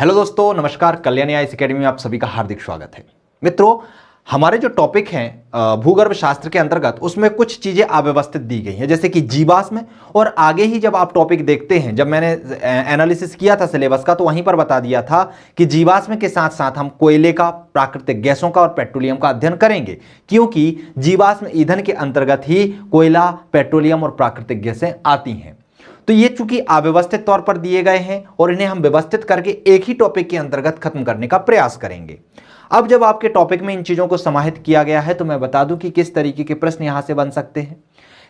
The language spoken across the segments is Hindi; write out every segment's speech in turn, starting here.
हेलो दोस्तों, नमस्कार। कल्याणी आईएएस एकेडमी में आप सभी का हार्दिक स्वागत है। मित्रों, हमारे जो टॉपिक हैं भूगर्भ शास्त्र के अंतर्गत, उसमें कुछ चीजें अव्यवस्थित दी गई हैं, जैसे कि जीवाश्म। और आगे ही जब आप टॉपिक देखते हैं, जब मैंने एनालिसिस किया था सिलेबस का, तो वहीं पर बता दिया था कि जीवाश्म के साथ साथ हम कोयले का, प्राकृतिक गैसों का और पेट्रोलियम का अध्ययन करेंगे, क्योंकि जीवाश्म ईंधन के अंतर्गत ही कोयला, पेट्रोलियम और प्राकृतिक गैसें आती हैं। तो ये चूंकि अव्यवस्थित तौर पर दिए गए हैं और इन्हें हम व्यवस्थित करके एक ही टॉपिक के अंतर्गत खत्म करने का प्रयास करेंगे। अब जब आपके टॉपिक में इन चीजों को समाहित किया गया है, तो मैं बता दूं कि किस तरीके के प्रश्न यहां से बन सकते हैं।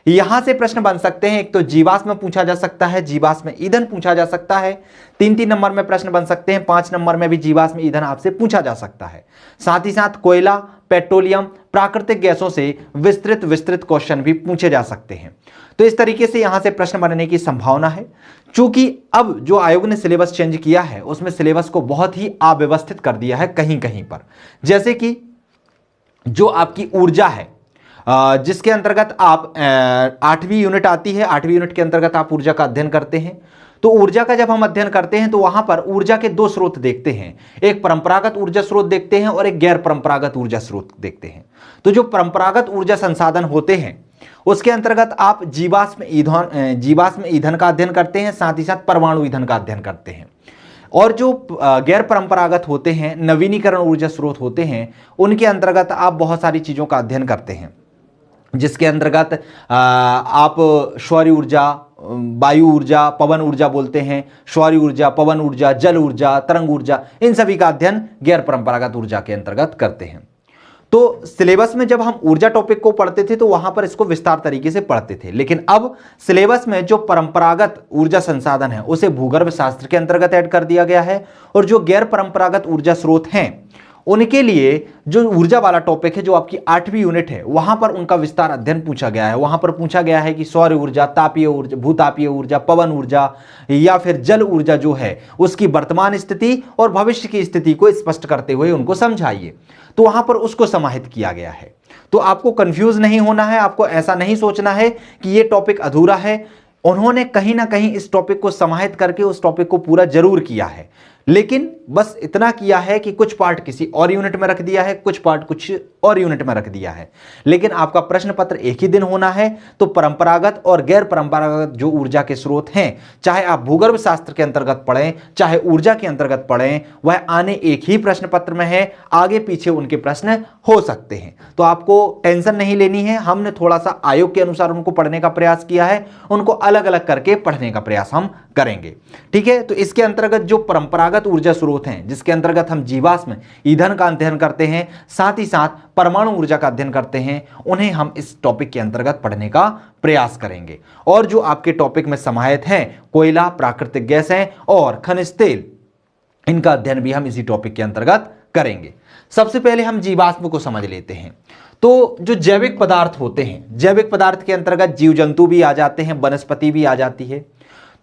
यहां से प्रश्न बन सकते हैं, एक तो जीवाश्म पूछा जा सकता है, जीवाश्म ईंधन पूछा जा सकता है। 3-3 नंबर में प्रश्न बन सकते हैं, 5 नंबर में भी जीवाश्म ईंधन आपसे पूछा जा सकता है। साथ ही साथ कोयला, पेट्रोलियम, प्राकृतिक गैसों से विस्तृत विस्तृत क्वेश्चन भी पूछे जा सकते हैं। तो इस तरीके से यहां से प्रश्न बनने की संभावना है। चूंकि अब जो आयोग ने सिलेबस चेंज किया है, उसमें सिलेबस को बहुत ही अव्यवस्थित कर दिया है कहीं कहीं पर। जैसे कि जो आपकी ऊर्जा है, जिसके अंतर्गत आप 8वीं यूनिट आती है, 8वीं यूनिट के अंतर्गत आप ऊर्जा का अध्ययन करते हैं। तो ऊर्जा का जब हम अध्ययन करते हैं, तो वहां पर ऊर्जा के 2 स्रोत देखते हैं। एक परंपरागत ऊर्जा स्रोत देखते हैं और एक गैर परंपरागत ऊर्जा स्रोत देखते हैं। तो जो परंपरागत ऊर्जा संसाधन होते हैं, उसके अंतर्गत आप जीवाश्म ईंधन का अध्ययन करते हैं, साथ ही साथ परमाणु ईंधन का अध्ययन करते हैं। और जो गैर परंपरागत होते हैं, नवीनीकरण ऊर्जा स्रोत होते हैं, उनके अंतर्गत आप बहुत सारी चीजों का अध्ययन करते हैं, जिसके अंतर्गत आप सौर ऊर्जा, वायु ऊर्जा, पवन ऊर्जा बोलते हैं, सौर ऊर्जा, पवन ऊर्जा, जल ऊर्जा, तरंग ऊर्जा, इन सभी का अध्ययन गैर परंपरागत ऊर्जा के अंतर्गत करते हैं। तो सिलेबस में जब हम ऊर्जा टॉपिक को पढ़ते थे, तो वहां पर इसको विस्तार तरीके से पढ़ते थे, लेकिन अब सिलेबस में जो परंपरागत ऊर्जा संसाधन है, उसे भूगर्भ शास्त्र के अंतर्गत ऐड कर दिया गया है। और जो गैर परंपरागत ऊर्जा स्रोत हैं, उनके लिए जो ऊर्जा वाला टॉपिक है, जो आपकी 8वीं यूनिट है, वहां पर उनका विस्तार अध्ययन पूछा गया है। वहां पर पूछा गया है कि सौर ऊर्जा, तापीय ऊर्जा, भूतापीय ऊर्जा, पवन ऊर्जा या फिर जल ऊर्जा जो है, उसकी वर्तमान स्थिति और भविष्य की स्थिति को स्पष्ट करते हुए उनको समझाइए। तो वहां पर उसको समाहित किया गया है। तो आपको कंफ्यूज नहीं होना है, आपको ऐसा नहीं सोचना है कि यह टॉपिक अधूरा है। उन्होंने कहीं ना कहीं इस टॉपिक को समाहित करके उस टॉपिक को पूरा जरूर किया है, लेकिन बस इतना किया है कि कुछ पार्ट किसी और यूनिट में रख दिया है, कुछ पार्ट कुछ और यूनिट में रख दिया है। लेकिन आपका प्रश्न पत्र एक ही दिन होना है। तो परंपरागत और गैर परंपरागत जो ऊर्जा के स्रोत हैं, चाहे आप भूगर्भ शास्त्र के अंतर्गत पढ़ें, चाहे ऊर्जा के अंतर्गत पढ़ें, वह आने एक ही प्रश्न पत्र में है। आगे पीछे उनके प्रश्न हो सकते हैं, तो आपको टेंशन नहीं लेनी है। हमने थोड़ा सा आयोग के अनुसार उनको पढ़ने का प्रयास किया है, उनको अलग अलग करके पढ़ने का प्रयास हम करेंगे। ठीक है, तो इसके अंतर्गत जो परंपरागत ऊर्जा स्रोत हैं, जिसके अंतर्गत हम जीवाश्म ईंधन का अध्ययन करते हैं, साथ ही साथ परमाणु ऊर्जा का अध्ययन करते हैं, उन्हें हम इस टॉपिक के अंतर्गत पढ़ने का प्रयास करेंगे। और जो आपके टॉपिक में समाहित हैं, कोयला, प्राकृतिक गैसें और खनिज तेल, इनका अध्ययन भी हम इसी टॉपिक के अंतर्गत करेंगे। सबसे पहले हम जीवाश्म को समझ लेते हैं। तो जो जैविक पदार्थ होते हैं, जैविक पदार्थ के अंतर्गत जीव जंतु भी आ जाते हैं, वनस्पति भी आ जाती है।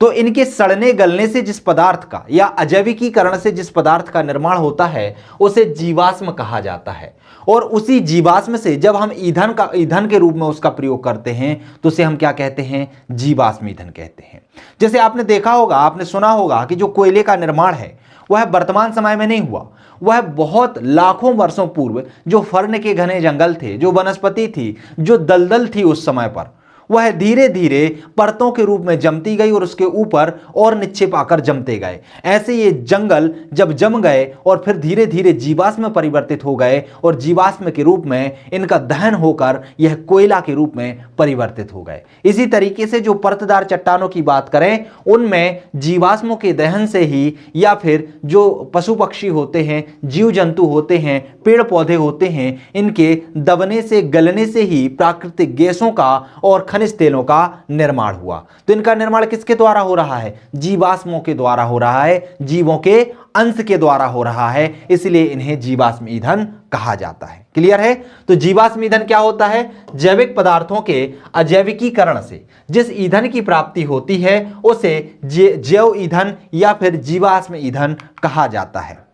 तो इनके सड़ने गलने से जिस पदार्थ का या अजैविकीकरण से जिस पदार्थ का निर्माण होता है, उसे जीवाश्म कहा जाता है। और उसी जीवाश्म से जब हम ईंधन के रूप में उसका प्रयोग करते हैं, तो उसे हम क्या कहते हैं? जीवाश्म ईंधन कहते हैं। जैसे आपने देखा होगा, आपने सुना होगा कि जो कोयले का निर्माण है, वह वर्तमान समय में नहीं हुआ, वह बहुत लाखों वर्षों पूर्व जो फर्न के घने जंगल थे, जो वनस्पति थी, जो दलदल थी, उस समय पर वह धीरे धीरे परतों के रूप में जमती गई और उसके ऊपर और निक्षेप आकर जमते गए। ऐसे ये जंगल जब जम गए और फिर धीरे धीरे जीवाश्म में परिवर्तित हो गए, और जीवाश्म के रूप में इनका दहन होकर यह कोयला के रूप में परिवर्तित हो गए। इसी तरीके से जो परतदार चट्टानों की बात करें, उनमें जीवाश्मों के दहन से ही, या फिर जो पशु पक्षी होते हैं, जीव जंतु होते हैं, पेड़ पौधे होते हैं, इनके दबने से, गलने से ही प्राकृतिक गैसों का और खनिज तेलों का निर्माण हुआ। तो इनका निर्माण किसके द्वारा हो रहा है? जीवाश्मों के द्वारा हो रहा है, जीवों के अंश के द्वारा हो रहा है, इसलिए इन्हें जीवाश्म ईंधन कहा जाता है। क्लियर है? तो जीवाश्म ईंधन क्या होता है? जैविक पदार्थों के अजैविकीकरण से जिस ईंधन की प्राप्ति होती है, उसे जैव ईंधन या फिर जीवाश्म ईंधन कहा जाता है।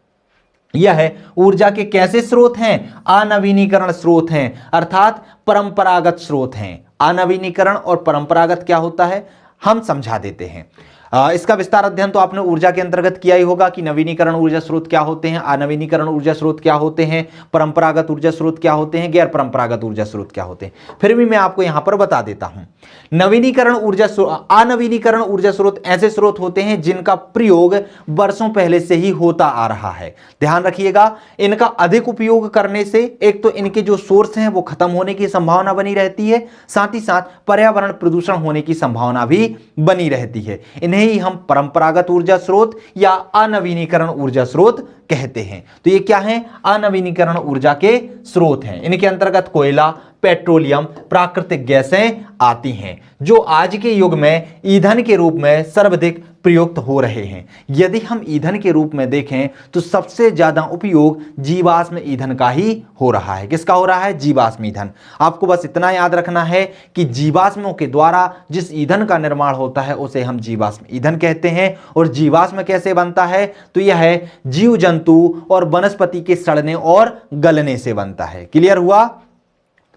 यह ऊर्जा के कैसे स्रोत हैं? अनवीनीकरण स्रोत हैं, अर्थात परंपरागत स्रोत हैं। अनवीनीकरण और परंपरागत क्या होता है, हम समझा देते हैं। इसका विस्तार अध्ययन तो आपने ऊर्जा के अंतर्गत किया ही होगा कि नवीनीकरण ऊर्जा स्रोत क्या होते हैं, अनवीनीकरण ऊर्जा स्रोत क्या होते हैं, परंपरागत ऊर्जा स्रोत क्या होते हैं, गैर परंपरागत ऊर्जा स्रोत क्या होते हैं। फिर भी मैं आपको यहां पर बता देता हूं। नवीनीकरण ऊर्जा अनवीनीकरण ऊर्जा स्रोत ऐसे स्रोत होते हैं जिनका प्रयोग वर्षों पहले से ही होता आ रहा है। ध्यान रखिएगा, इनका अधिक उपयोग करने से एक तो इनके जो सोर्स हैं वो खत्म होने की संभावना बनी रहती है, साथ ही साथ पर्यावरण प्रदूषण होने की संभावना भी बनी रहती है। इन्हें ही हम परंपरागत ऊर्जा स्रोत या अनवीनीकरण ऊर्जा स्रोत कहते हैं। तो ये क्या है? अनवीनीकरण ऊर्जा के स्रोत हैं। इनके अंतर्गत कोयला, पेट्रोलियम, प्राकृतिक गैसें आती हैं जो आज के युग में ईंधन के रूप में सर्वाधिक प्रयुक्त हो रहे हैं। यदि हम ईंधन के रूप में देखें तो सबसे ज्यादा उपयोग जीवाश्म ईंधन का ही हो रहा है। किसका हो रहा है? जीवाश्म ईंधन। आपको बस इतना याद रखना है कि जीवाश्मों के द्वारा जिस ईंधन का निर्माण होता है उसे हम जीवाश्म ईंधन कहते हैं। और जीवाश्म कैसे बनता है? तो यह है जीव जंतु और वनस्पति के सड़ने और गलने से बनता है। क्लियर हुआ?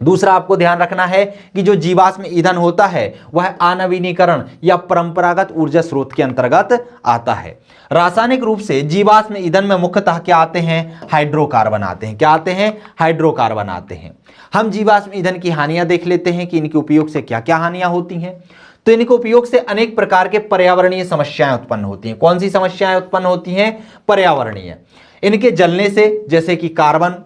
दूसरा आपको ध्यान रखना है कि जो जीवाश्म ईंधन होता है वह अनवीनीकरण या परंपरागत ऊर्जा स्रोत के अंतर्गत आता है। रासायनिक रूप से जीवाश्म ईंधन में मुख्यतः क्या आते हैं? हाइड्रोकार्बन आते हैं। क्या आते हैं? हाइड्रोकार्बन आते हैं। हम जीवाश्म ईंधन की हानियां देख लेते हैं कि इनके उपयोग से क्या क्या हानियां होती हैं। तो इनके उपयोग से अनेक प्रकार के पर्यावरणीय समस्याएं उत्पन्न होती हैं। कौन सी समस्याएं उत्पन्न होती हैं? पर्यावरणीय। इनके जलने से जैसे कि कार्बन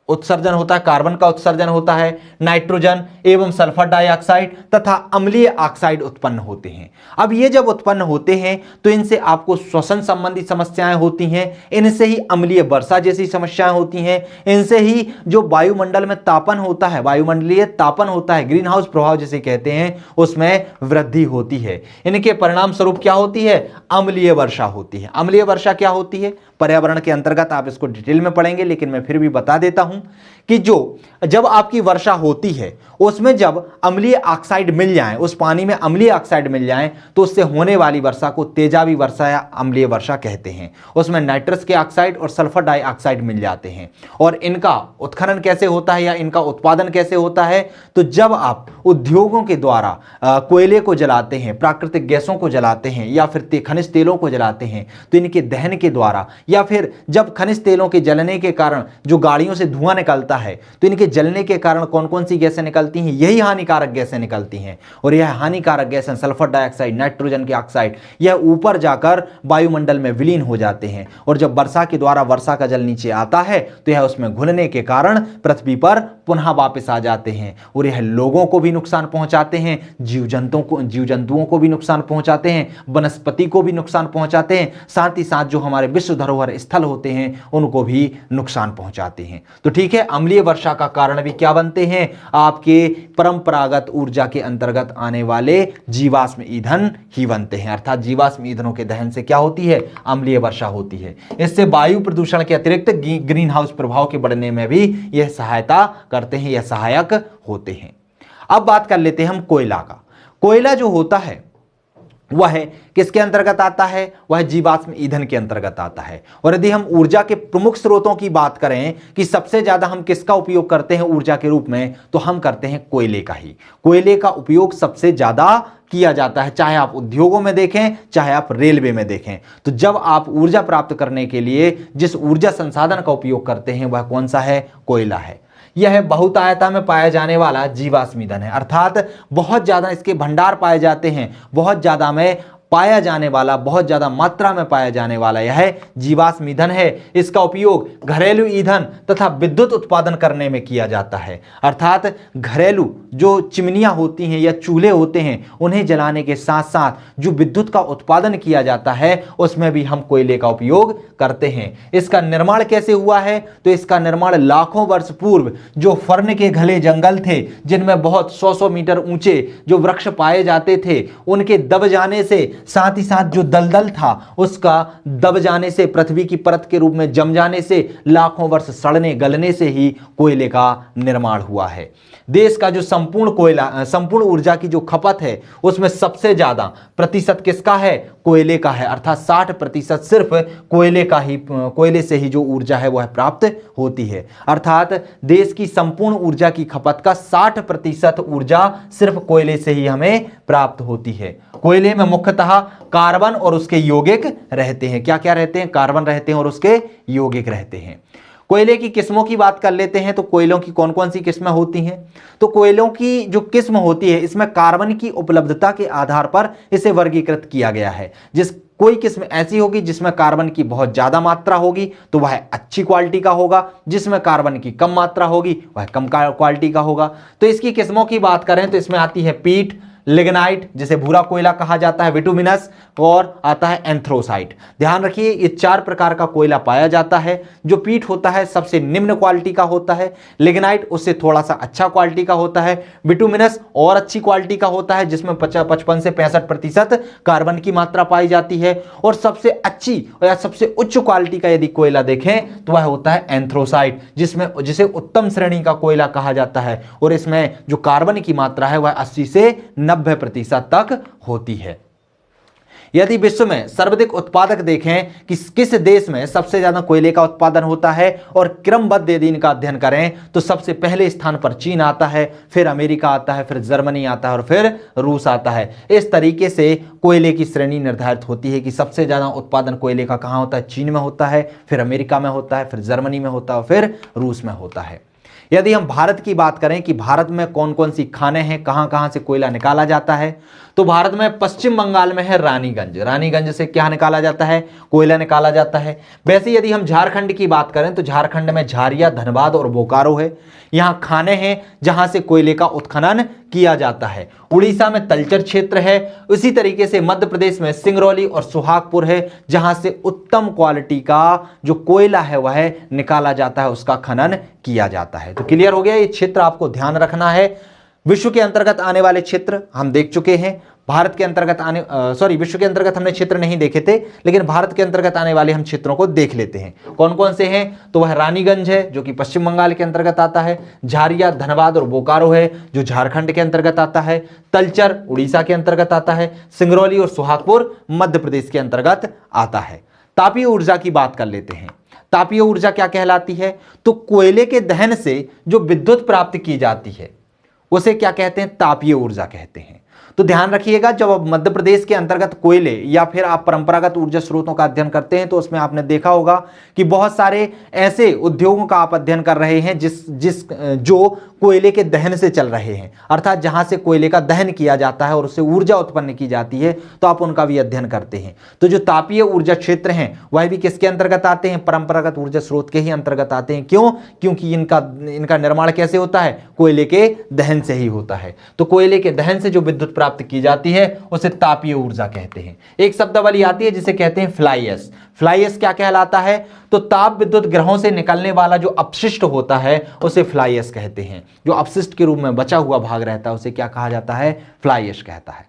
उत्सर्जन होता है, कार्बन का उत्सर्जन होता है, नाइट्रोजन एवं सल्फर डाइऑक्साइड तथा अम्लीय ऑक्साइड उत्पन्न होते हैं। अब ये जब उत्पन्न होते हैं तो इनसे आपको श्वसन संबंधी समस्याएं होती हैं, इनसे ही अम्लीय वर्षा जैसी समस्याएं होती हैं, इनसे ही जो वायुमंडल में तापन होता है, वायुमंडलीय तापन होता है, ग्रीन हाउस प्रभाव जिसे कहते हैं, उसमें वृद्धि होती है। इनके परिणाम स्वरूप क्या होती है? अम्लीय वर्षा होती है। अम्लीय वर्षा क्या होती है? पर्यावरण के अंतर्गत आप इसको डिटेल में पढ़ेंगे, लेकिन मैं फिर भी बता देता हूं कि जब आपकी वर्षा होती है उसमें जब अम्लीय ऑक्साइड मिल जाए, उस पानी में अम्लीय ऑक्साइड मिल जाए तो उससे होने वाली वर्षा को तेजाबी वर्षा या अम्लीय वर्षा कहते हैं। उसमें नाइट्रस के ऑक्साइड और सल्फर डाइऑक्साइड मिल जाते हैं। और इनका उत्खनन कैसे होता है या इनका उत्पादन कैसे होता है? तो जब आप उद्योगों के द्वारा कोयले को जलाते हैं, प्राकृतिक गैसों को जलाते हैं या फिर खनिज तेलों को जलाते हैं तो इनके दहन के द्वारा, या फिर जब खनिज तेलों के जलने के कारण जो गाड़ियों से धुआं निकलता है तो इनके जलने के कारण कौन कौन सी गैसें निकलती हैं? यही हानिकारक गैसें निकलती हैं। और यह हानिकारक गैसें सल्फर डाइऑक्साइड, नाइट्रोजन के ऑक्साइड, यह ऊपर जाकर वायुमंडल में विलीन हो जाते हैं। और जब वर्षा के द्वारा वर्षा का जल नीचे आता है तो यह उसमें घुलने के कारण पृथ्वी पर पुनः वापस आ जाते हैं और यह लोगों को भी नुकसान पहुंचाते हैं, जीव जंतुओं को भी नुकसान पहुंचाते हैं, वनस्पति को भी नुकसान पहुंचाते हैं, साथ ही साथ जो हमारे विश्व धरोहर स्थल होते हैं उनको भी नुकसान पहुंचाते हैं। तो ठीक है, अम्लीय वर्षा का कारण भी क्या बनते हैं? आपके परंपरागत ऊर्जा के अंतर्गत आने वाले जीवाश्म ईंधन ही बनते हैं। अर्थात जीवाश्म ईंधनों के दहन से क्या होती है? अम्लीय वर्षा होती है। इससे वायु प्रदूषण के अतिरिक्त ग्रीन हाउस प्रभाव के बढ़ने में भी यह सहायता करते हैं, यह सहायक होते हैं। अब बात कर लेते हैं हम कोयला का। कोयला जो होता है वह किसके अंतर्गत आता है? वह जीवाश्म ईंधन के अंतर्गत आता है। और यदि हम ऊर्जा के प्रमुख स्रोतों की बात करें कि सबसे ज्यादा हम किसका उपयोग करते हैं ऊर्जा के रूप में, तो हम करते हैं कोयले का ही। कोयले का उपयोग सबसे ज्यादा किया जाता है, चाहे आप उद्योगों में देखें, चाहे आप रेलवे में देखें। तो जब आप ऊर्जा प्राप्त करने के लिए जिस ऊर्जा संसाधन का उपयोग करते हैं वह कौन सा है? कोयला है। यह बहुतायता में पाया जाने वाला जीवाश्म ईंधन है, अर्थात बहुत ज्यादा इसके भंडार पाए जाते हैं, बहुत ज्यादा में पाया जाने वाला, बहुत ज्यादा मात्रा में पाया जाने वाला यह जीवाश्म ईंधन है। इसका उपयोग घरेलू ईंधन तथा विद्युत उत्पादन करने में किया जाता है। अर्थात घरेलू जो चिमनियां होती हैं या चूल्हे होते हैं उन्हें जलाने के साथ साथ जो विद्युत का उत्पादन किया जाता है उसमें भी हम कोयले का उपयोग करते हैं। इसका निर्माण कैसे हुआ है? तो इसका निर्माण लाखों वर्ष पूर्व जो फर्न के घने जंगल थे जिनमें बहुत 100-100 मीटर ऊंचे जो वृक्ष पाए जाते थे उनके दब जाने से, साथ ही साथ जो दलदल था उसका दब जाने से, पृथ्वी की परत के रूप में जम जाने से, लाखों वर्ष सड़ने गलने से ही कोयले का निर्माण हुआ है। देश का जो संपूर्ण ऊर्जा की जो खपत है उसमें सबसे ज्यादा प्रतिशत किसका है? कोयले का है। अर्थात 60% सिर्फ कोयले से ही जो ऊर्जा है वह प्राप्त होती है। अर्थात देश की संपूर्ण ऊर्जा की खपत का 60% ऊर्जा सिर्फ कोयले से ही हमें प्राप्त होती है। कोयले में मुख्यतः कार्बन और उसके यौगिक रहते हैं। क्या क्या रहते हैं? कार्बन रहते हैं और उसके यौगिक रहते हैं। कोयले की किस्मों की बात कर लेते हैं। तो कोयलों की कौन कौन सी किस्में होती हैं? तो कोयलों की जो किस्म होती है इसमें कार्बन की उपलब्धता के आधार पर इसे वर्गीकृत किया गया है। कोई किस्म ऐसी होगी जिसमें कार्बन की बहुत ज्यादा मात्रा होगी तो वह अच्छी क्वालिटी का होगा, जिसमें कार्बन की कम मात्रा होगी वह कम क्वालिटी का होगा। तो इसकी किस्मों की बात करें तो इसमें आती है पीट, लिग्नाइट जिसे भूरा कोयला कहा जाता है, बिटुमिनस, और आता है एंथ्रोसाइट। ध्यान रखिए ये 4 प्रकार का कोयला पाया जाता है। जो पीट होता है सबसे निम्न क्वालिटी का होता है, लिग्नाइट उससे थोड़ा सा अच्छा क्वालिटी का होता है, बिटुमिनस और अच्छी क्वालिटी का होता है जिसमें 55 से 65% कार्बन की मात्रा पाई जाती है, और सबसे अच्छी या सबसे उच्च क्वालिटी का यदि कोयला देखें तो वह होता है एंथ्रोसाइट जिसे उत्तम श्रेणी का कोयला कहा जाता है, और इसमें जो कार्बन की मात्रा है वह 80 से 90% तक होती है। यदि विश्व में सर्वाधिक उत्पादक देखें कि किस देश में सबसे ज्यादा कोयले का उत्पादन होता है और क्रमबद्ध यदि इनका अध्ययन करें तो सबसे पहले स्थान पर चीन आता है, फिर अमेरिका आता है, फिर जर्मनी आता है और फिर रूस आता है। इस तरीके से कोयले की श्रेणी निर्धारित होती है कि सबसे ज्यादा उत्पादन कोयले का कहां होता है? चीन में होता है, फिर अमेरिका में होता है, फिर जर्मनी में होता है, फिर रूस में होता है। यदि हम भारत की बात करें कि भारत में कौन कौन सी खानें हैं, कहां कहां से कोयला निकाला जाता है, तो भारत में पश्चिम बंगाल में है रानीगंज। रानीगंज से क्या निकाला जाता है? कोयला निकाला जाता है। वैसे यदि हम झारखंड की बात करें तो झारखंड में झारिया, धनबाद और बोकारो है। यहां खाने हैं जहां से कोयले का उत्खनन किया जाता है। उड़ीसा में तलचर क्षेत्र है। उसी तरीके से मध्य प्रदेश में सिंगरौली और सुहागपुर है जहां से उत्तम क्वालिटी का जो कोयला है वह निकाला जाता है, उसका खनन किया जाता है। तो क्लियर हो गया, ये क्षेत्र आपको ध्यान रखना है। विश्व के अंतर्गत आने वाले क्षेत्र हम देख चुके हैं। भारत के अंतर्गत विश्व के अंतर्गत हमने क्षेत्र नहीं देखे थे, लेकिन भारत के अंतर्गत आने वाले हम क्षेत्रों को देख लेते हैं। कौन कौन से हैं? तो वह रानीगंज है जो कि पश्चिम बंगाल के अंतर्गत आता है, झारिया, धनबाद और बोकारो है जो झारखंड के अंतर्गत आता है, तलचर उड़ीसा के अंतर्गत आता है, सिंगरौली और सुहागपुर मध्य प्रदेश के अंतर्गत आता है। तापीय ऊर्जा की बात कर लेते हैं। तापीय ऊर्जा क्या कहलाती है? तो कोयले के दहन से जो विद्युत प्राप्त की जाती है उसे क्या कहते हैं? तापीय ऊर्जा कहते हैं। तो ध्यान रखिएगा, जब आप मध्य प्रदेश के अंतर्गत कोयले या फिर आप परंपरागत ऊर्जा स्रोतों का अध्ययन करते हैं तो उसमें आपने देखा होगा कि बहुत सारे ऐसे उद्योगों का आप अध्ययन कर रहे हैं जो कोयले के दहन से चल रहे हैं, अर्थात जहां से कोयले का दहन किया जाता है और उससे ऊर्जा उत्पन्न की जाती है, तो आप उनका भी अध्ययन करते हैं। तो जो तापीय ऊर्जा क्षेत्र हैं वह भी किसके अंतर्गत आते हैं? परंपरागत ऊर्जा स्रोत के ही अंतर्गत आते हैं। क्यों? क्योंकि इनका निर्माण कैसे होता है? कोयले के दहन से ही होता है। तो कोयले के दहन से जो विद्युत प्राप्त की जाती है उसे तापीय ऊर्जा कहते हैं। एक शब्दावली आती है जिसे कहते हैं फ्लाई ऐश। फ्लाई ऐश क्या कहलाता है? तो ताप विद्युत ग्रहों से निकलने वाला जो अपशिष्ट होता है उसे फ्लाई ऐश कहते हैं। जो अपशिष्ट के रूप में बचा हुआ भाग रहता है उसे क्या कहा जाता है? फ्लाई ऐश कहता है।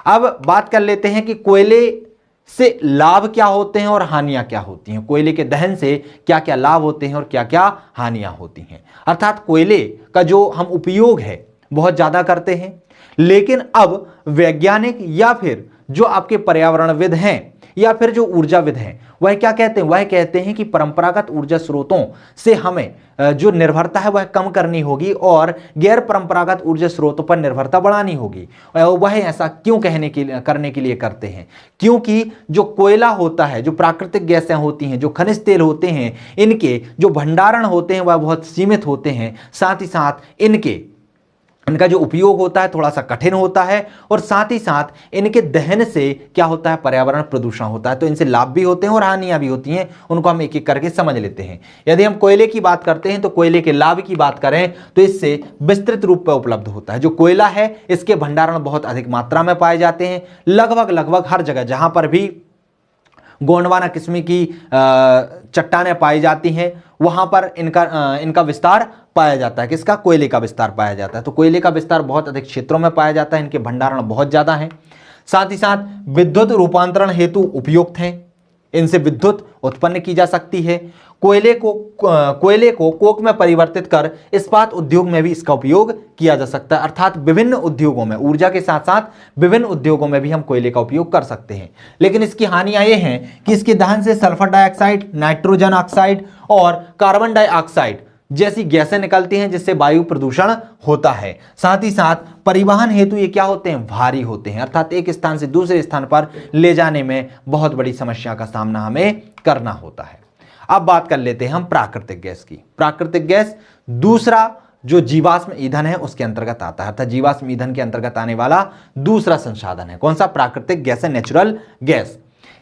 अब बात कर लेते हैं कि कोयले से लाभ क्या होते हैं और हानियां क्या होती हैं। कोयले के दहन से क्या क्या लाभ होते हैं और क्या क्या हानियां होती हैं। अर्थात कोयले का जो हम उपयोग है बहुत ज्यादा करते हैं, लेकिन अब वैज्ञानिक या फिर जो आपके पर्यावरणविद हैं या फिर जो ऊर्जाविद हैं वह क्या कहते हैं? वह कहते हैं कि परंपरागत ऊर्जा स्रोतों से हमें जो निर्भरता है वह कम करनी होगी और गैर परंपरागत ऊर्जा स्रोतों पर निर्भरता बढ़ानी होगी। वह ऐसा क्यों करने के लिए करते हैं? क्योंकि जो कोयला होता है, जो प्राकृतिक गैसें होती हैं, जो खनिज तेल होते हैं, इनके जो भंडारण होते हैं वह बहुत सीमित होते हैं। साथ ही साथ इनका जो उपयोग होता है थोड़ा सा कठिन होता है, और साथ ही साथ इनके दहन से क्या होता है? पर्यावरण प्रदूषण होता है। तो इनसे लाभ भी होते हैं और हानियां भी होती हैं। उनको हम एक एक करके समझ लेते हैं। यदि हम कोयले की बात करते हैं तो कोयले के लाभ की बात करें तो इससे विस्तृत रूप में उपलब्ध होता है। जो कोयला है इसके भंडारण बहुत अधिक मात्रा में पाए जाते हैं। लगभग हर जगह जहां पर भी गोंडवाना किस्म की चट्टानें पाई जाती हैं वहां पर इनका विस्तार पाया जाता है। किसका? कोयले का विस्तार पाया जाता है। तो कोयले का विस्तार बहुत अधिक क्षेत्रों में पाया जाता है। इनके भंडारण बहुत ज्यादा हैं। साथ ही साथ विद्युत रूपांतरण हेतु उपयुक्त हैं। इनसे विद्युत उत्पन्न की जा सकती है। कोयले को कोक में परिवर्तित कर इस्पात उद्योग में भी इसका उपयोग किया जा सकता है। अर्थात विभिन्न उद्योगों में, ऊर्जा के साथ साथ विभिन्न उद्योगों में भी हम कोयले का उपयोग कर सकते हैं। लेकिन इसकी हानियां ये हैं कि इसके दहन से सल्फर डाइऑक्साइड, नाइट्रोजन ऑक्साइड और कार्बन डाइऑक्साइड जैसी गैसें निकलती हैं, जिससे वायु प्रदूषण होता है। साथ ही साथ परिवहन हेतु ये क्या होते हैं, भारी होते हैं, अर्थात एक स्थान से दूसरे स्थान पर ले जाने में बहुत बड़ी समस्या का सामना हमें करना होता है। अब बात कर लेते हैं हम प्राकृतिक गैस की। प्राकृतिक गैस दूसरा जो जीवाश्म ईंधन है उसके अंतर्गत आता है, अर्थात जीवाश्म ईंधन के अंतर्गत आने वाला दूसरा संसाधन है। कौन सा? प्राकृतिक गैस है, नेचुरल गैस।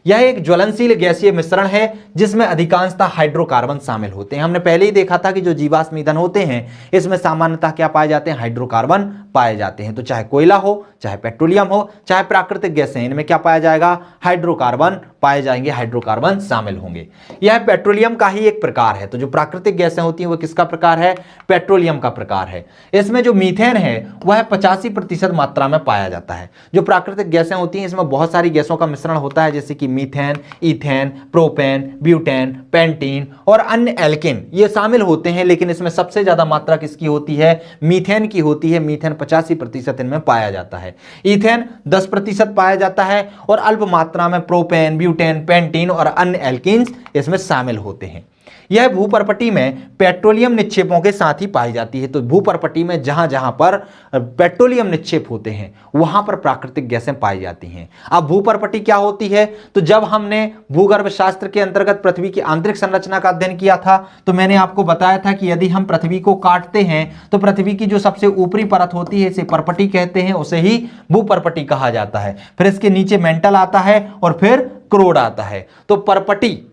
यह एक ज्वलनशील गैसीय मिश्रण है जिसमें अधिकांशतः हाइड्रोकार्बन शामिल होते हैं। हमने पहले ही देखा था कि जो जीवाश्म ईंधन होते हैं इसमें सामान्यतः क्या पाए जाते हैं, हाइड्रोकार्बन पाए जाते हैं। तो चाहे कोयला हो, चाहे पेट्रोलियम हो, चाहे प्राकृतिक गैस है, इनमें क्या पाया जाएगा, हाइड्रोकार्बन पाए जाएंगे, हाइड्रोकार्बन शामिल होंगे। यह पेट्रोलियम का ही एक प्रकार है। तो जो प्राकृतिक गैसें होती हैं वो किसका प्रकार है, पेट्रोलियम का प्रकार है। इसमें जो मीथेन है वह 85% मात्रा में पाया जाता है। जो प्राकृतिक गैसें होती हैं इसमें बहुत सारी गैसों का मिश्रण होता है, जैसे कि methane, ethane, propane, butane, pentene और अन्य एल्केन ये शामिल होते हैं। लेकिन इसमें सबसे ज्यादा मात्रा किसकी होती है, मीथेन की होती है। मीथेन 85% इनमें पाया जाता है। ईथेन 10% पाया जाता है और अल्प मात्रा में प्रोपेन, ब्यूटेन, पेंटीन और अन्य एल्कीन्स इसमें शामिल होते हैं। यह भूपर्पटी में पेट्रोलियम निक्षेपों के साथ ही पाई जाती है। तो भूपर्पटी में जहां जहां पर पेट्रोलियम निक्षेप होते हैं वहां पर प्राकृतिक गैसें पाई जाती हैं। अब भूपर्पटी क्या होती है, तो जब हमने भूगर्भ शास्त्र के अंतर्गत पृथ्वी की आंतरिक संरचना का अध्ययन किया था तो मैंने आपको बताया था कि यदि हम पृथ्वी को काटते हैं तो पृथ्वी की जो सबसे ऊपरी परत होती है इसे पर्पटी कहते हैं, उसे ही भूपर्पटी कहा जाता है। फिर इसके नीचे मेंटल आता है और फिर क्रोड आता है। तो पर्पटी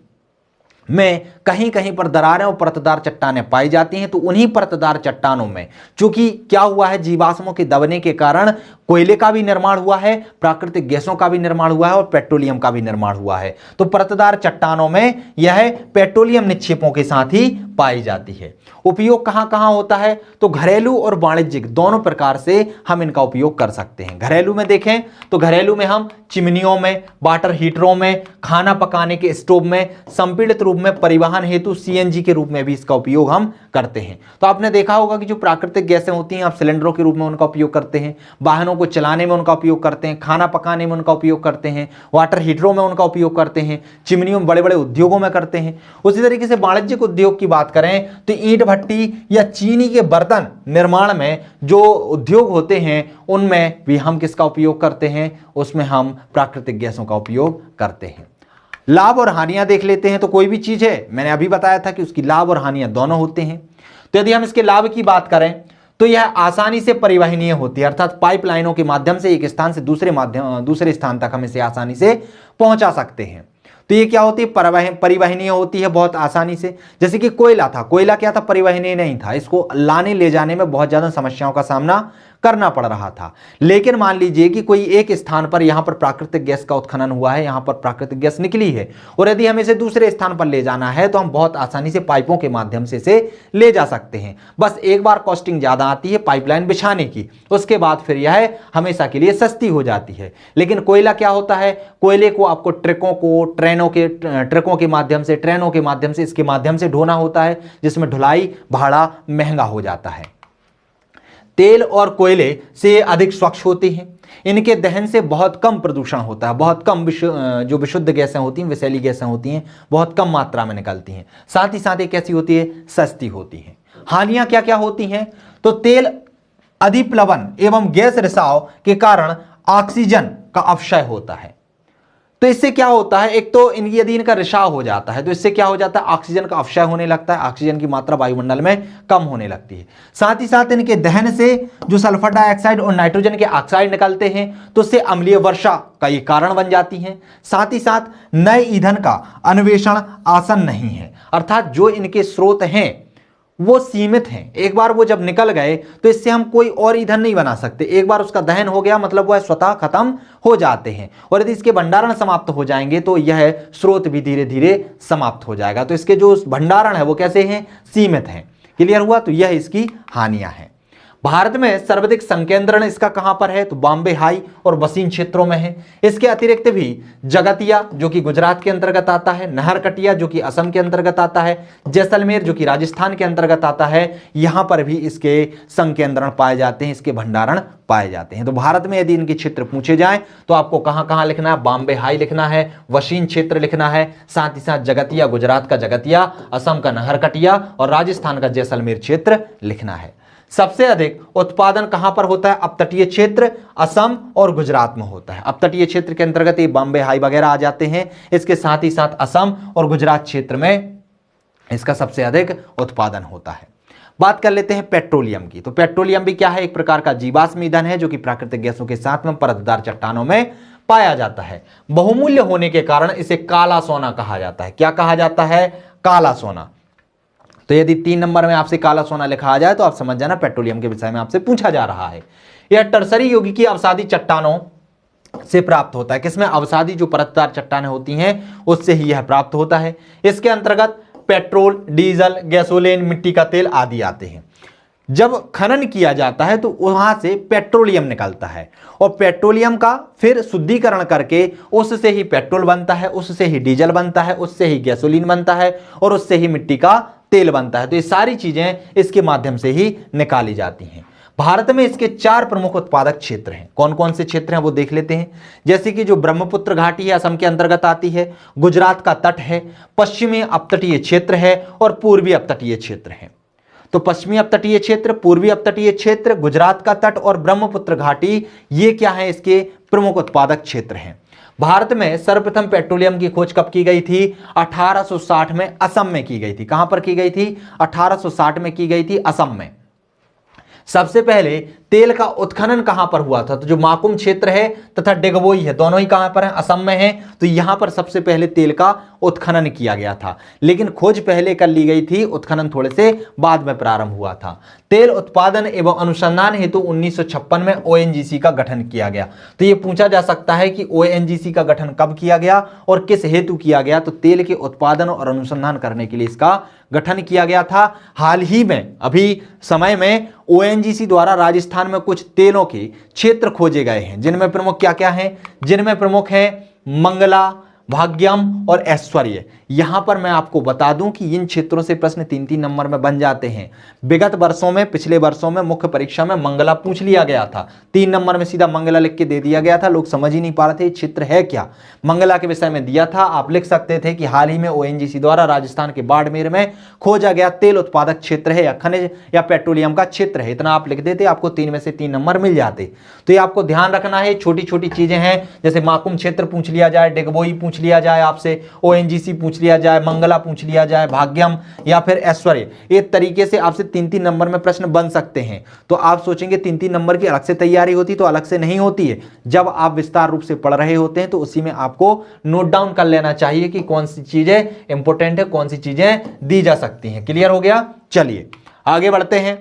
में कहीं कहीं पर दरारें और परतदार चट्टानें पाई जाती हैं। तो उन्हीं परतदार चट्टानों में चूंकि क्या हुआ है, जीवाश्मों के दबने के कारण कोयले का भी निर्माण हुआ है, प्राकृतिक गैसों का भी निर्माण हुआ है और पेट्रोलियम का भी निर्माण हुआ है। तो परतदार चट्टानों में यह पेट्रोलियम निक्षेपों के साथ ही पाई जाती है। उपयोग कहां कहां होता है, तो घरेलू और वाणिज्यिक दोनों प्रकार से हम इनका उपयोग कर सकते हैं। घरेलू में देखें तो घरेलू में हम चिमनियों में, वाटर हीटरों में, खाना पकाने के स्टोव में, संपीड़ित रूप में परिवहन हेतु सीएनजी के रूप में भी इसका उपयोग हम करते हैं। तो आपने देखा होगा कि जो प्राकृतिक गैसें होती हैं आप सिलेंडरों के रूप में उनका उपयोग करते हैं, वाहनों को चलाने में उनका उपयोग करते हैं, खाना पकाने में उनका उपयोग करते हैं, वाटर हीटरों में उनका उपयोग करते हैं, चिमनियों में, बड़े बड़े उद्योगों में करते हैं। उसी तरीके से वाणिज्यिक उद्योग की बात करें तो ईंट भट्टी या चीनी के बर्तन निर्माण में जो उद्योग होते हैं उनमें भी हम किसका उपयोग करते हैं, उसमें हम प्राकृतिक गैसों का उपयोग करते हैं। लाभ और हानियां देख लेते हैं। तो कोई भी चीज है, मैंने अभी बताया था कि उसकी लाभ और हानियां दोनों होते हैं। तो यदि हम इसके लाभ की बात करें तो यह आसानी से परिवहनीय होती है, अर्थात पाइपलाइनों के माध्यम से एक स्थान से दूसरे स्थान तक हम इसे आसानी से पहुंचा सकते हैं। तो ये क्या होती है, परिवहनीय होती है बहुत आसानी से। जैसे कि कोयला था, कोयला क्या था, परिवहनीय नहीं था, इसको लाने ले जाने में बहुत ज्यादा समस्याओं का सामना करना पड़ रहा था। लेकिन मान लीजिए कि कोई एक स्थान पर यहां पर प्राकृतिक गैस का उत्खनन हुआ है, यहां पर प्राकृतिक गैस निकली है और यदि हमें इसे दूसरे स्थान पर ले जाना है तो हम बहुत आसानी से पाइपों के माध्यम से इसे ले जा सकते हैं। बस एक बार कॉस्टिंग ज्यादा आती है पाइपलाइन बिछाने की, उसके बाद फिर यह हमेशा के लिए सस्ती हो जाती है। लेकिन कोयला क्या होता है, कोयले को आपको ट्रकों के माध्यम से, ट्रेनों के माध्यम से, इसके माध्यम से ढोना होता है, जिसमें ढुलाई भाड़ा महंगा हो जाता है। तेल और कोयले से अधिक स्वच्छ होते हैं, इनके दहन से बहुत कम प्रदूषण होता है, बहुत कम जो विशुद्ध गैसें होती हैं, विषैली गैसें होती हैं, बहुत कम मात्रा में निकलती हैं। साथ ही साथ ये कैसी होती है, सस्ती होती है। हानियां क्या क्या होती हैं, तो तेल अधिप्लवन एवं गैस रिसाव के कारण ऑक्सीजन का अपक्षय होता है। तो इससे क्या होता है, एक तो यदि इनका रिसाव हो जाता है तो इससे क्या हो जाता है, ऑक्सीजन का अपक्षय होने लगता है, ऑक्सीजन की मात्रा वायुमंडल में कम होने लगती है। साथ ही साथ इनके दहन से जो सल्फर डाइऑक्साइड और नाइट्रोजन के ऑक्साइड निकलते हैं तो उससे अम्लीय वर्षा का ये कारण बन जाती है। साथ ही साथ नए ईंधन का अन्वेषण आसान नहीं है, अर्थात जो इनके स्रोत हैं वो सीमित हैं। एक बार वो जब निकल गए तो इससे हम कोई और ईंधन नहीं बना सकते। एक बार उसका दहन हो गया मतलब वह स्वतः खत्म हो जाते हैं और यदि इसके भंडारण समाप्त हो जाएंगे तो यह स्रोत भी धीरे धीरे समाप्त हो जाएगा। तो इसके जो भंडारण है वो कैसे हैं, सीमित हैं। क्लियर हुआ, तो यह इसकी हानियां हैं। भारत में सर्वाधिक संकेंद्रण इसका कहां पर है, तो बॉम्बे हाई और वसीम क्षेत्रों में है। इसके अतिरिक्त भी जगतिया जो कि गुजरात के अंतर्गत आता है, नहरकटिया जो कि असम के अंतर्गत आता है, जैसलमेर जो कि राजस्थान के अंतर्गत आता है, यहां पर भी इसके संकेंद्रण पाए जाते हैं, इसके भंडारण पाए जाते हैं। तो भारत में यदि इनके क्षेत्र पूछे जाएं तो आपको कहां कहां लिखना है, बॉम्बे हाई लिखना है, वसीम क्षेत्र लिखना है, साथ ही साथ जगतिया गुजरात का जगतिया, असम का नहरकटिया और राजस्थान का जैसलमेर क्षेत्र लिखना है। सबसे अधिक उत्पादन कहां पर होता है, अपतटीय क्षेत्र असम और गुजरात में होता है। अपतटीय क्षेत्र के अंतर्गत ये बॉम्बे हाई वगैरह आ जाते हैं। इसके साथ ही साथ असम और गुजरात क्षेत्र में इसका सबसे अधिक उत्पादन होता है। बात कर लेते हैं पेट्रोलियम की। तो पेट्रोलियम भी क्या है, एक प्रकार का जीवाश्म ईंधन है जो कि प्राकृतिक गैसों के साथ में परतदार चट्टानों में पाया जाता है। बहुमूल्य होने के कारण इसे काला सोना कहा जाता है। क्या कहा जाता है, काला सोना। तो यदि 3 नंबर में आपसे काला सोना लिखा आ जाए तो आप समझ जाना पेट्रोलियम के विषय में आपसे पूछा जा रहा है। यह टर्सरी यौगिकीय अवसादी चट्टानों से प्राप्त होता है। किसमें, अवसादी जो परतदार चट्टानें होती हैं उससे ही यह प्राप्त होता है। इसके अंतर्गत पेट्रोल, डीजल, गैसोलीन, मिट्टी का तेल आदि आते हैं। जब खनन किया जाता है तो वहां से पेट्रोलियम निकलता है और पेट्रोलियम का फिर शुद्धिकरण करके उससे ही पेट्रोल बनता है, उससे ही डीजल बनता है, उससे ही गैसोलीन बनता है और उससे ही मिट्टी का तेल बनता है। तो ये सारी चीजें इसके माध्यम से ही निकाली जाती हैं। भारत में इसके 4 प्रमुख उत्पादक क्षेत्र हैं। कौन कौन से क्षेत्र हैं वो देख लेते हैं। जैसे कि जो ब्रह्मपुत्र घाटी है असम के अंतर्गत आती है, गुजरात का तट है, पश्चिमी अपतटीय क्षेत्र है और पूर्वी अपतटीय क्षेत्र है। तो पश्चिमी अपतटीय क्षेत्र, पूर्वी अपतटीय क्षेत्र, गुजरात का तट और ब्रह्मपुत्र घाटी, ये क्या है, इसके प्रमुख उत्पादक क्षेत्र हैं। भारत में सर्वप्रथम पेट्रोलियम की खोज कब की गई थी, 1860 में असम में की गई थी। कहां पर की गई थी, 1860 में की गई थी असम में। सबसे पहले तेल का उत्खनन कहां पर हुआ था, तो जो माकुम क्षेत्र है तथा डेगवोई है, दोनों ही कहां पर है, असम में है। तो यहां पर सबसे पहले तेल का उत्खनन किया गया था, लेकिन खोज पहले कर ली गई थी, उत्खनन थोड़े से बाद में प्रारंभ हुआ था। तेल उत्पादन एवं अनुसंधान हेतु 1956 में ओएनजीसी का गठन किया गया। तो यह पूछा जा सकता है कि ओएनजीसी का गठन कब किया गया और किस हेतु किया गया, तो तेल के उत्पादन और अनुसंधान करने के लिए इसका गठन किया गया था। हाल ही में अभी समय में ओएनजीसी द्वारा राजस्थान में कुछ तेलों के क्षेत्र खोजे गए हैं, जिनमें प्रमुख क्या क्या हैं, जिनमें प्रमुख है मंगला, भाग्यम और ऐश्वर्य। यहां पर मैं आपको बता दूं कि इन क्षेत्रों से प्रश्न 3-3 नंबर में बन जाते हैं। विगत वर्षों में, पिछले वर्षों में मुख्य परीक्षा में मंगला पूछ लिया गया था, 3 नंबर में सीधा मंगला लिख के दे दिया गया था। लोग समझ ही नहीं पा रहे थे क्षेत्र है क्या, मंगला के विषय में दिया था। आप लिख सकते थे कि हाल ही में ओएनजीसी द्वारा राजस्थान के बाड़मेर में खोजा गया तेल उत्पादक क्षेत्र है या खनिज या पेट्रोलियम का क्षेत्र है। इतना आप लिख देते, आपको 3 में से 3 नंबर मिल जाते। तो ये आपको ध्यान रखना है, छोटी छोटी चीजें हैं, जैसे माकुम क्षेत्र पूछ लिया जाए, डेगबोई पूछ लिया जाए आपसे, ओएनजीसी पूछ लिया जाए, मंगला पूछ लिया जाए, भाग्यम या फिर ऐश्वर्य। एक तरीके से आपसे 3-3 नंबर में प्रश्न बन सकते हैं। तो आप सोचेंगे 3-3 नंबर की अलग से तैयारी होती, तो अलग से नहीं होती है। जब आप विस्तार रूप से पढ़ रहे होते हैं तो उसी में आपको नोट डाउन कर लेना चाहिए कि कौन सी चीजें इंपॉर्टेंट है, कौन सी चीजें दी जा सकती हैं। क्लियर हो गया, चलिए आगे बढ़ते हैं।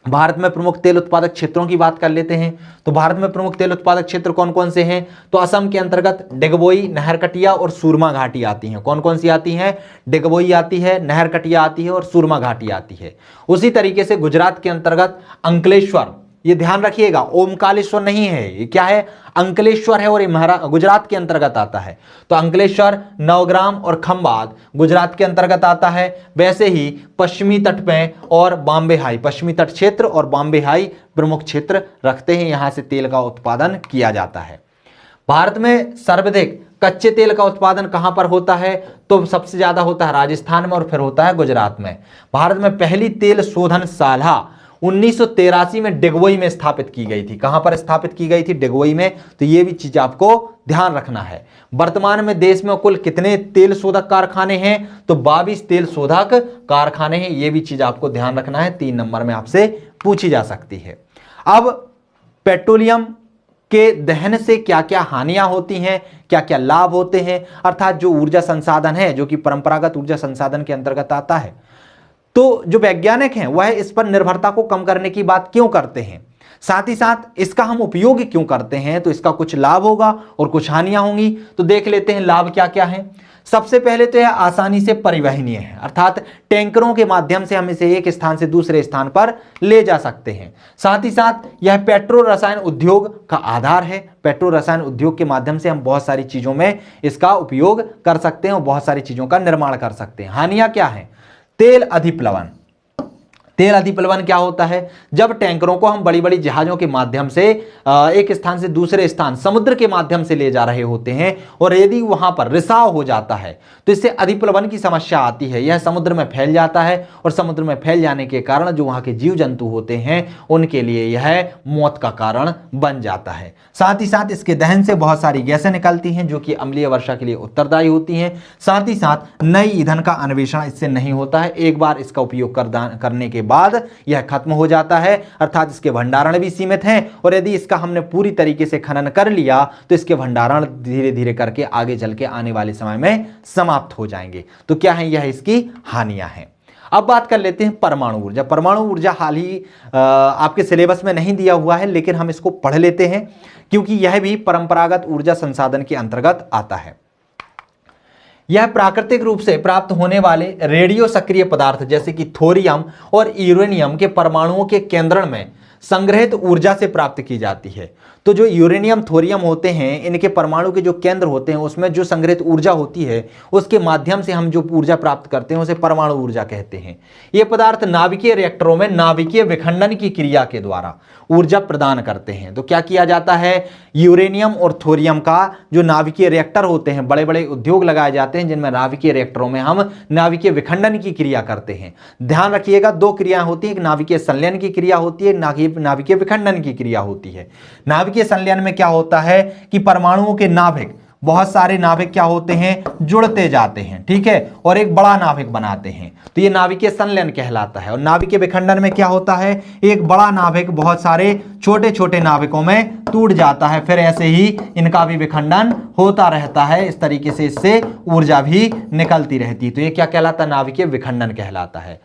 भारत में प्रमुख तेल उत्पादक क्षेत्रों की बात कर लेते हैं। तो भारत में प्रमुख तेल उत्पादक क्षेत्र कौन कौन से हैं, तो असम के अंतर्गत डेगबोई, नहरकटिया और सूरमा घाटी आती हैं। कौन कौन सी आती हैं, डेगबोई आती है, नहरकटिया आती है और सूरमा घाटी आती है। उसी तरीके से गुजरात के अंतर्गत अंकलेश्वर, ये ध्यान रखिएगा, ओमकालेश्वर नहीं है, ये क्या है, अंकलेश्वर है और ये गुजरात के अंतर्गत आता है। तो अंकलेश्वर, नवग्राम और खंबात गुजरात के अंतर्गत आता है। वैसे ही पश्चिमी तट में और बॉम्बे हाई, पश्चिमी तट क्षेत्र और बॉम्बे हाई प्रमुख क्षेत्र रखते हैं, यहां से तेल का उत्पादन किया जाता है। भारत में सर्वाधिक कच्चे तेल का उत्पादन कहां पर होता है, तो सबसे ज्यादा होता है राजस्थान में और फिर होता है गुजरात में। भारत में पहली तेल शोधनशाला 1983 में डेगवोई में स्थापित की गई थी। कहां पर स्थापित की गई थी, डेगवोई में। तो यह भी चीज आपको ध्यान रखना है। वर्तमान में देश में कुल कितने तेल शोधक कारखाने हैं, तो 22 तेल शोधक कारखाने हैं। यह भी चीज आपको ध्यान रखना है, 3 नंबर में आपसे पूछी जा सकती है। अब पेट्रोलियम के दहन से क्या क्या हानियां होती हैं, क्या क्या लाभ होते हैं, अर्थात जो ऊर्जा संसाधन है जो कि परंपरागत ऊर्जा संसाधन के अंतर्गत आता है, तो जो वैज्ञानिक हैं वह इस पर निर्भरता को कम करने की बात क्यों करते हैं। साथ ही साथ इसका हम उपयोग क्यों करते हैं, तो इसका कुछ लाभ होगा और कुछ हानियां होंगी। तो देख लेते हैं लाभ क्या क्या है। सबसे पहले तो यह आसानी से परिवहनीय है, अर्थात टैंकरों के माध्यम से हम इसे एक स्थान से दूसरे स्थान पर ले जा सकते हैं। साथ ही साथ यह पेट्रो रसायन उद्योग का आधार है। पेट्रो रसायन उद्योग के माध्यम से हम बहुत सारी चीजों में इसका उपयोग कर सकते हैं और बहुत सारी चीजों का निर्माण कर सकते हैं। हानियां क्या है? तेल अधिप्लवन। तेल अधिप्लवन क्या होता है? जब टैंकरों को हम बड़ी बड़ी जहाजों के माध्यम से एक स्थान से दूसरे स्थान समुद्र के माध्यम से ले जा रहे होते हैं और यदि वहां पर रिसाव हो जाता है तो इससे अधिप्लवन की समस्या आती है। यह समुद्र में फैल जाता है और समुद्र में फैल जाने के कारण जो वहां के जीव जंतु होते हैं उनके लिए यह मौत का कारण बन जाता है। साथ ही साथ इसके दहन से बहुत सारी गैसें निकलती हैं जो कि अम्लीय वर्षा के लिए उत्तरदायी होती हैं। साथ ही साथ नई ईंधन का अन्वेषण इससे नहीं होता है। एक बार इसका उपयोग करने के बाद यह खत्म हो जाता है, अर्थात इसके भंडारण भी सीमित हैं और यदि इसका हमने पूरी तरीके से खनन कर लिया तो इसके भंडारण धीरे धीरे करके आगे चल के आने वाले समय में समाप्त हो जाएंगे। तो क्या है? यह इसकी हानियां हैं। अब बात कर लेते हैं परमाणु ऊर्जा। परमाणु ऊर्जा हाल ही आपके सिलेबस में नहीं दिया हुआ है, लेकिन हम इसको पढ़ लेते हैं क्योंकि यह भी परंपरागत ऊर्जा संसाधन के अंतर्गत आता है। यह प्राकृतिक रूप से प्राप्त होने वाले रेडियो सक्रिय पदार्थ जैसे कि थोरियम और यूरेनियम के परमाणुओं के केंद्रण में संग्रहित ऊर्जा से प्राप्त की जाती है। तो जो यूरेनियम थोरियम होते हैं, इनके परमाणु के जो केंद्र होते हैं उसमें जो संग्रहित ऊर्जा होती है उसके माध्यम से हम जो ऊर्जा प्राप्त करते हैं उसे परमाणु ऊर्जा कहते हैं। ये पदार्थ नाभिकीय रिएक्टरों में नाभिकीय विखंडन की क्रिया के द्वारा ऊर्जा प्रदान करते हैं। तो क्या किया जाता है? यूरेनियम और थोरियम का जो नाभिकीय रिएक्टर होते हैं, बड़े बड़े उद्योग लगाए जाते हैं जिनमें नाभिकीय रिएक्टरों में हम नाभिकीय विखंडन की क्रिया करते हैं। ध्यान रखिएगा, दो क्रियाएं होती हैं, एक नाभिकीय संलयन की क्रिया होती है, नाभिकीय विखंडन की क्रिया होती है। नाभिकीय संलयन में क्या होता है कि परमाणुओं के नाभिक, बहुत सारे नाभिक क्या होते हैं? जुड़ते जाते हैं, ठीक है, और एक बड़ा नाभिक बनाते हैं। तो ये नाभिकीय संलयन कहलाता है। और नाभिकीय विखंडन में क्या होता है? एक बड़ा नाभिक बहुत सारे छोटे छोटे नाभिकों में टूट जाता है, फिर ऐसे ही इनका भी विखंडन होता रहता है। इस तरीके से इससे ऊर्जा भी निकलती रहती है। तो ये क्या कहलाता है? नाभिकीय विखंडन कहलाता है।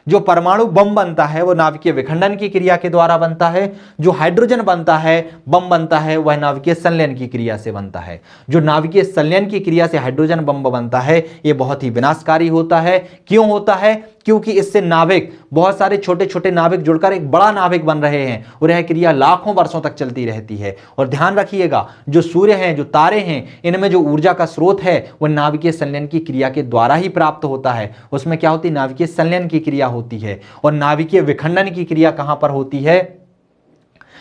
जो परमाणु बम बनता है वो नाभिकीय विखंडन की क्रिया के द्वारा बनता है। जो हाइड्रोजन बनता है, बम बनता है, वह नाभिकीय संलयन की क्रिया से बनता है। जो नाभिकीय संलयन की क्रिया से हाइड्रोजन बम बनता है ये बहुत ही विनाशकारी होता है। क्यों होता है? क्योंकि इससे नाभिक, बहुत सारे छोटे छोटे नाभिक जुड़कर एक बड़ा नाभिक बन रहे हैं और यह क्रिया लाखों वर्षों तक चलती रहती है। और ध्यान रखिएगा, जो सूर्य हैं, जो तारे हैं, इनमें जो ऊर्जा का स्रोत है वह नाभिकीय संलयन की क्रिया के द्वारा ही प्राप्त होता है। उसमें क्या होती है? नाभिकीय संलयन की क्रिया होती है। और नाभिकीय विखंडन की क्रिया कहां पर होती है?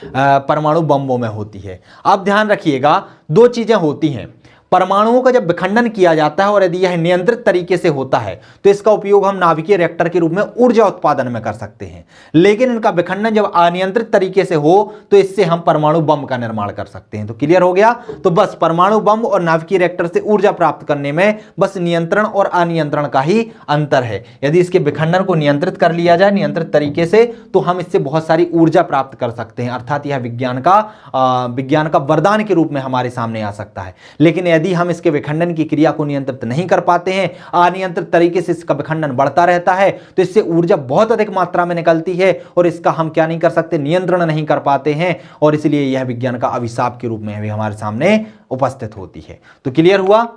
परमाणु बमों में होती है। अब ध्यान रखिएगा, दो चीजें होती हैं। परमाणुओं का जब विखंडन किया जाता है और यदि यह नियंत्रित तरीके से होता है तो इसका उपयोग हम नाभिकीय रिएक्टर के रूप में ऊर्जा उत्पादन में कर सकते हैं। लेकिन इनका विखंडन जब अनियंत्रित तरीके से हो तो इससे हम परमाणु बम का निर्माण कर सकते हैं। तो क्लियर हो गया? तो बस परमाणु बम और नाभिकीय रिएक्टर से ऊर्जा प्राप्त करने में बस नियंत्रण और अनियंत्रण का ही अंतर है। यदि इसके विखंडन को नियंत्रित कर लिया जाए नियंत्रित तरीके से तो हम इससे बहुत सारी ऊर्जा प्राप्त कर सकते हैं, अर्थात यह विज्ञान का वरदान के रूप में हमारे सामने आ सकता है। लेकिन यदि हम इसके विखंडन की क्रिया को नियंत्रित नहीं कर पाते हैं, अनियंत्रित तरीके से इसका विखंडन बढ़ता रहता है, तो इससे ऊर्जा बहुत अधिक मात्रा में निकलती है और इसका हम क्या नहीं कर सकते? नियंत्रण नहीं कर पाते हैं। और इसलिए यह विज्ञान का अभिशाप के रूप में भी हमारे सामने उपस्थित होती है। तो क्लियर हुआ?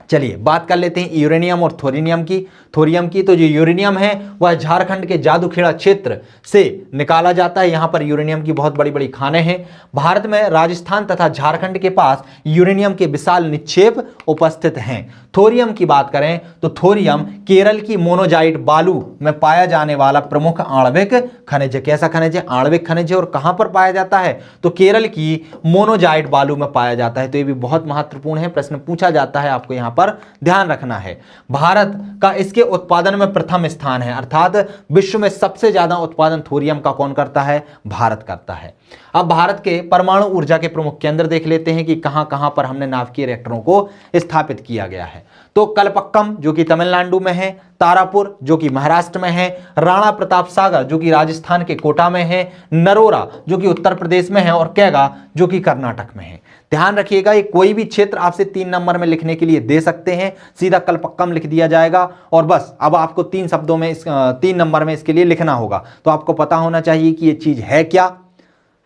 चलिए बात कर लेते हैं यूरेनियम और थोरियम की। तो जो यूरेनियम है वह झारखंड के जादूखेड़ा क्षेत्र से निकाला जाता है। यहां पर यूरेनियम की बहुत बड़ी बड़ी खानें हैं। भारत में राजस्थान तथा झारखंड के पास यूरेनियम के विशाल निक्षेप उपस्थित हैं। थोरियम की बात करें तो थोरियम केरल की मोनोजाइट बालू में पाया जाने वाला प्रमुख आणविक खनिज है। कैसा खनिज है? आणविक खनिज है। और कहां पर पाया जाता है? तो केरल की मोनोजाइट बालू में पाया जाता है। तो यह भी बहुत महत्वपूर्ण है, प्रश्न पूछा जाता है, आपको यहां पर ध्यान रखना है। भारत का इसके उत्पादन में प्रथम स्थान है, अर्थात विश्व में सबसे ज्यादा उत्पादन थोरियम का कौन करता है? भारत करता है। अब भारत के परमाणु ऊर्जा के प्रमुख केंद्र देख लेते हैं कि कहां कहां पर हमने नाभिकीय रिएक्टरों को स्थापित किया गया है। तो कलपक्कम जो कि तमिलनाडु में है, तारापुर जो कि महाराष्ट्र में है, राणा प्रताप सागर जो कि राजस्थान के कोटा में है, नरोरा जो कि उत्तर प्रदेश में है और कैगा जो कि कर्नाटक में है। ध्यान रखिएगा, ये कोई भी क्षेत्र आपसे 3 नंबर में लिखने के लिए दे सकते हैं, सीधा कलपक्कम लिख दिया जाएगा और बस अब आपको 3 शब्दों में 3 नंबर में इसके लिए लिखना होगा। तो आपको पता होना चाहिए कि ये चीज है क्या।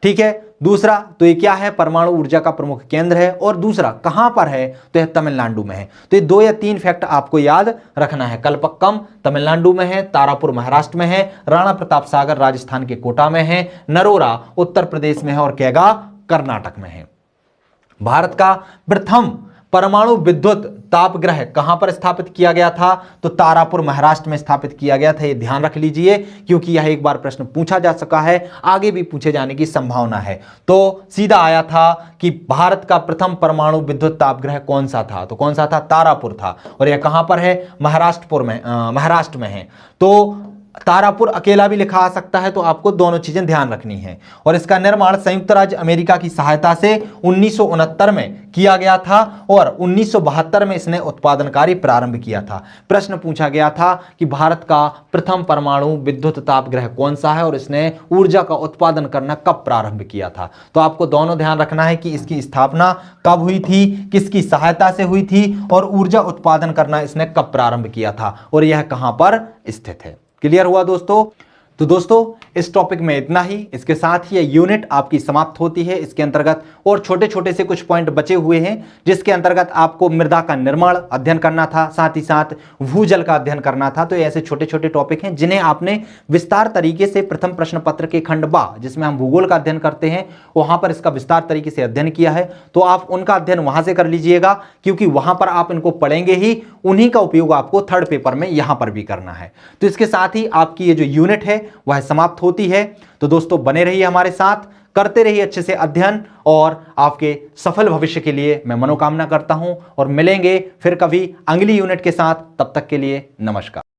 ठीक है। दूसरा तो ये क्या है, परमाणु ऊर्जा का प्रमुख केंद्र है। और दूसरा कहां पर है, तो यह तमिलनाडु में है। तो ये 2 या 3 फैक्ट आपको याद रखना है। कल्पक्कम तमिलनाडु में है, तारापुर महाराष्ट्र में है, राणा प्रताप सागर राजस्थान के कोटा में है, नरोरा उत्तर प्रदेश में है और कैगा कर्नाटक में है। भारत का प्रथम परमाणु विद्युत तापग्रह कहां पर स्थापित किया गया था, तो तारापुर महाराष्ट्र में स्थापित किया गया था। यह ध्यान रख लीजिए, क्योंकि यह एक बार प्रश्न पूछा जा चुका है, आगे भी पूछे जाने की संभावना है। तो सीधा आया था कि भारत का प्रथम परमाणु विद्युत तापग्रह कौन सा था, तो कौन सा था, तारापुर था। और यह कहां पर है, महाराष्ट्र में है। तो तारापुर अकेला भी लिखा आ सकता है, तो आपको दोनों चीजें ध्यान रखनी है। और इसका निर्माण संयुक्त राज्य अमेरिका की सहायता से 1969 में किया गया था और 1972 में इसने उत्पादन कार्य प्रारंभ किया था। प्रश्न पूछा गया था कि भारत का प्रथम परमाणु विद्युत तापग्रह कौन सा है और इसने ऊर्जा का उत्पादन करना कब प्रारंभ किया था। तो आपको दोनों ध्यान रखना है कि इसकी स्थापना कब हुई थी, किसकी सहायता से हुई थी और ऊर्जा उत्पादन करना इसने कब प्रारंभ किया था और यह कहां पर स्थित है। क्लियर हुआ दोस्तों। तो दोस्तों इस टॉपिक में इतना ही। इसके साथ ही ये यूनिट आपकी समाप्त होती है। इसके अंतर्गत और छोटे छोटे से कुछ पॉइंट बचे हुए हैं, जिसके अंतर्गत आपको मृदा का निर्माण अध्ययन करना था, साथ ही साथ भूजल का अध्ययन करना था। तो ऐसे छोटे छोटे टॉपिक हैं जिन्हें आपने विस्तार तरीके से प्रथम प्रश्न पत्र के खंड बा, जिसमें हम भूगोल का अध्ययन करते हैं, वहां पर इसका विस्तार तरीके से अध्ययन किया है। तो आप उनका अध्ययन वहां से कर लीजिएगा, क्योंकि वहां पर आप इनको पढ़ेंगे ही, उन्हीं का उपयोग आपको थर्ड पेपर में यहां पर भी करना है। तो इसके साथ ही आपकी ये जो यूनिट है वह समाप्त होती है। तो दोस्तों बने रहिए हमारे साथ, करते रहिए अच्छे से अध्ययन और आपके सफल भविष्य के लिए मैं मनोकामना करता हूं। और मिलेंगे फिर कभी अगली यूनिट के साथ। तब तक के लिए नमस्कार।